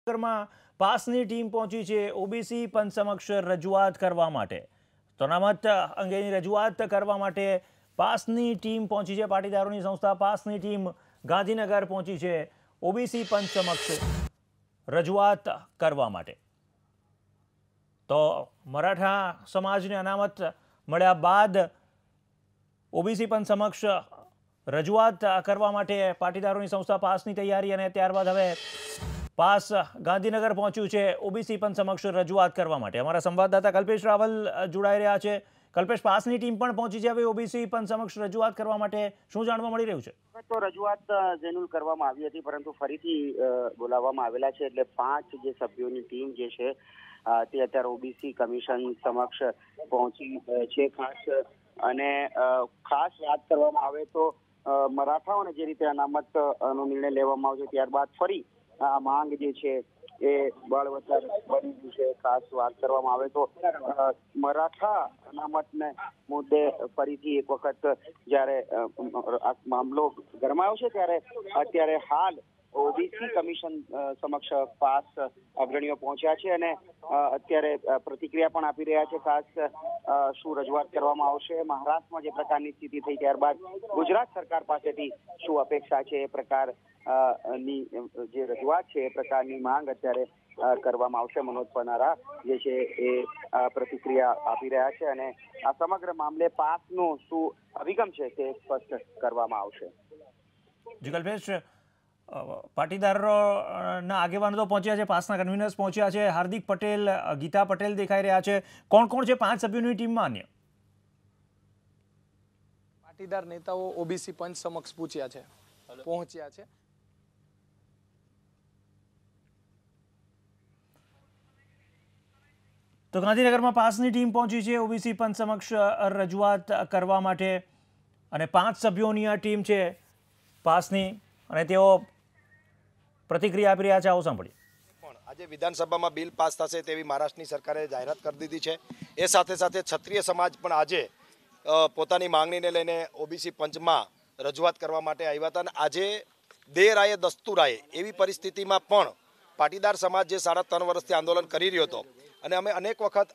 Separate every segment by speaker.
Speaker 1: માં પાસની ટીમ પહોંચી છે ઓબીસી પંચ સમક્ષ રજૂઆત કરવા માટે। તો અનામત અંગેની રજૂઆત કરવા માટે પાસની ટીમ પહોંચી છે। પાટીદારોની સંસ્થા પાસની ટીમ ગાંધીનગર પહોંચી છે ઓબીસી પંચ સમક્ષ રજૂઆત કરવા માટે। તો મરાઠા સમાજને અનામત મળ્યા બાદ ઓબીસી પંચ સમક્ષ રજૂઆત કરવા માટે પાટીદારોની સંસ્થા પાસની તૈયારી, અને ત્યારબાદ હવે પાસ ગાંધીનગર પહોંચ્યું છે ઓબીસી પંચ સમક્ષ રજૂઆત કરવા માટે। અમારા સંવાદદાતા કલ્પેશ રાવલ જોડાઈ રહ્યા છે। કલ્પેશ, પાસની ટીમ પણ પહોંચી છે હવે ઓબીસી પંચ સમક્ષ રજૂઆત કરવા માટે, શું જાણવા મળી રહ્યું છે?
Speaker 2: તો રજૂઆત જેનુલ કરવામાં આવી હતી, પરંતુ ફરીથી બોલાવવામાં આવેલા છે। એટલે 5 જે સભ્યોની ટીમ જે છે તે અત્યારે ઓબીસી કમિશન સમક્ષ પહોંચી છે ખાસ। અને ખાસ વાત કરવામાં આવે તો મરાઠાઓને જે રીતે અનામતનો નિર્ણય લેવામાં આવશે, ત્યારબાદ ફરી આ માંગ જે છે એ બળવત્તર બની ગયું છે। ખાસ વાત કરવામાં આવે તો મરાઠા અનામતને મુદ્દે ફરીથી એક વખત જ્યારે આ મામલો ગરમાયો છે, ત્યારે અત્યારે હાલ ઓબીસી કમિશન સમક્ષ પાસ અગ્રણીઓ પહોંચ્યા છે અને અત્યારે પ્રતિક્રિયા પણ આપી રહ્યા છે। ખાસ શું રજૂઆત કરવામાં આવશે, મહારાષ્ટ્રમાં જે પ્રકારની સ્થિતિ થઈ ત્યારબાદ ગુજરાત સરકાર પાસેથી શું અપેક્ષા છે, એ પ્રકાર ની જે રજૂઆત છે એ પ્રકારની માંગ અત્યારે કરવામાં આવશે। મનોજ પનારા જે છે એ પ્રતિક્રિયા આપી રહ્યા છે અને આ સમગ્ર મામલે પાસનો શું અભિગમ છે તે સ્પષ્ટ કરવામાં આવશે।
Speaker 1: જી કલ્પેશ, પાટીદારોના આગેવાનો તો પહોંચ્યા છે, પાસના કન્વીનર્સ પહોંચ્યા છે, હાર્દિક પટેલ, ગીતા પટેલ દેખાઈ રહ્યા છે। કોણ કોણ છે 5 સભ્યોની ટીમમાં અન્ય?
Speaker 3: પાટીદાર નેતાઓ ઓબીસી પંચ સમક્ષ પહોંચ્યા છે।
Speaker 1: તો ગાંધીનગરમાં પાસની ટીમ પહોંચી છે ઓબીસી પંચ સમક્ષ રજૂઆત કરવા માટે, અને 5 સભ્યોની આ ટીમ છે પાસની, અને તેઓ પ્રતિક્રિયા આપી રહ્યા છે। આવો સાંભળીએ।
Speaker 4: આજે વિધાનસભામાં બિલ પાસ થશે તેવી મહારાષ્ટ્રની સરકારે જાહેરાત કરી દીધી છે। એ સાથે સાથે ક્ષત્રિય સમાજ પણ આજે પોતાની માંગણીને લઈને ઓબીસી પંચમાં રજૂઆત કરવા માટે આવ્યા હતા। અને આજે દેર આયે દસ્તુર આયે એવી પરિસ્થિતિમાં પણ પાટીદાર સમાજ જે 3.5 વર્ષથી આંદોલન કરી રહ્યો હતો, અને અમે અનેક વખત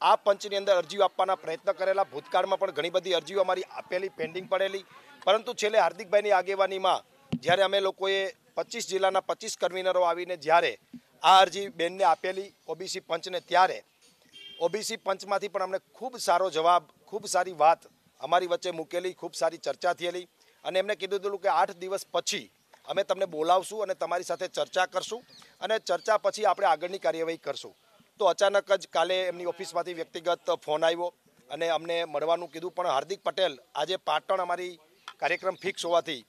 Speaker 4: આ પંચની અંદર અરજીઓ આપવાના પ્રયત્ન કરેલા, ભૂતકાળમાં પણ ઘણી બધી અરજીઓ અમારી આપેલી, પેન્ડિંગ પડેલી, પરંતુ છેલ્લે હાર્દિકભાઈની આગેવાનીમાં જ્યારે અમે લોકોએ 25 જિલ્લાના 25 કન્વીનરો આવીને જ્યારે આ અરજી બેનને આપેલી ઓબીસી પંચને, ત્યારે ઓબીસી પંચમાંથી પણ અમને ખૂબ સારો જવાબ, ખૂબ સારી વાત અમારી વચ્ચે મૂકેલી, ખૂબ સારી ચર્ચા થયેલી, અને એમને કીધું હતું કે 8 દિવસ પછી અમે તમને બોલાવશું અને તમારી સાથે ચર્ચા કરશું, અને ચર્ચા પછી આપણે આગળની કાર્યવાહી કરશું। તો અચાનક જ કાલે એમની ઓફિસમાંથી વ્યક્તિગત ફોન આવ્યો અને અમને મળવાનું કીધું, પણ હાર્દિક પટેલ આજે પાટણ અમારી કાર્યક્રમ ફિક્સ હોવાથી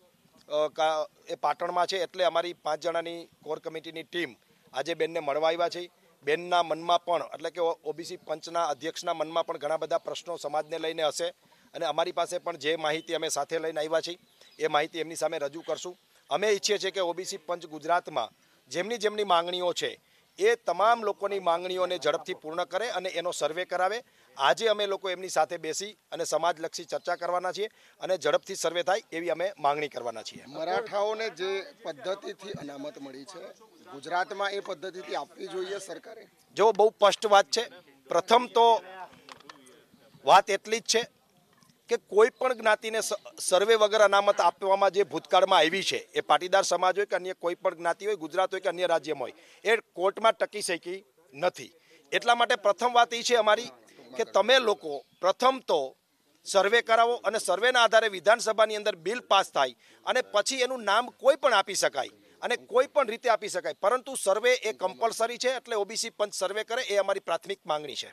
Speaker 4: એ પાટણમાં છે, એટલે અમારી 5 જણાની કોર કમિટીની ટીમ આજે બેનને મળવા આવ્યા છે। બેનના મનમાં પણ, એટલે કે ઓબીસી પંચના અધ્યક્ષના મનમાં પણ ઘણા બધા પ્રશ્નો સમાજને લઈને હશે, અને અમારી પાસે પણ જે માહિતી અમે સાથે લઈને આવ્યા છીએ એ માહિતી એમની સામે રજૂ કરશું। અમે ઈચ્છીએ છીએ કે ઓબીસી પંચ ગુજરાતમાં જેમની માંગણીઓ છે એ તમામ લોકોની માંગણીઓને ઝડપથી પૂર્ણ કરે અને એનો સર્વે કરાવે। આજે અમે લોકો એમની સાથે બેસી અને સમાજલક્ષી ચર્ચા કરવાના છીએ, અને ઝડપથી સર્વે થાય એવી અમે માંગણી કરવાના છીએ।
Speaker 5: મરાઠાઓને જે પદ્ધતિથી અનામત મળી છે, ગુજરાતમાં એ પદ્ધતિથી આપવી જોઈએ સરકારે?
Speaker 4: જો બહુ સ્પષ્ટ વાત છે। પ્રથમ તો વાત એટલી જ છે કે કોઈ પણ જ્ઞાતિને સર્વે વગર અનામત આપવામાં જે ભૂતકાળમાં આવી છે, એ પાટીદાર સમાજ હોય કે અન્ય કોઈ પણ જ્ઞાતિ હોય, ગુજરાત હોય કે અન્ય રાજ્યમાં હોય, એ કોર્ટમાં ટકી શકી નથી। એટલા માટે પ્રથમ વાત એ છે અમારી કે તમે લોકો પ્રથમ તો સર્વે કરાવો, અને સર્વેના આધારે વિધાનસભાની અંદર બિલ પાસ થાય, અને પછી એનું નામ કોઈ પણ આપી શકાય અને કોઈ પણ રીતે આપી શકાય, પરંતુ સર્વે એ કમ્પલસરી છે। એટલે ઓબીસી પંચ સર્વે કરે એ અમારી પ્રાથમિક માંગણી છે।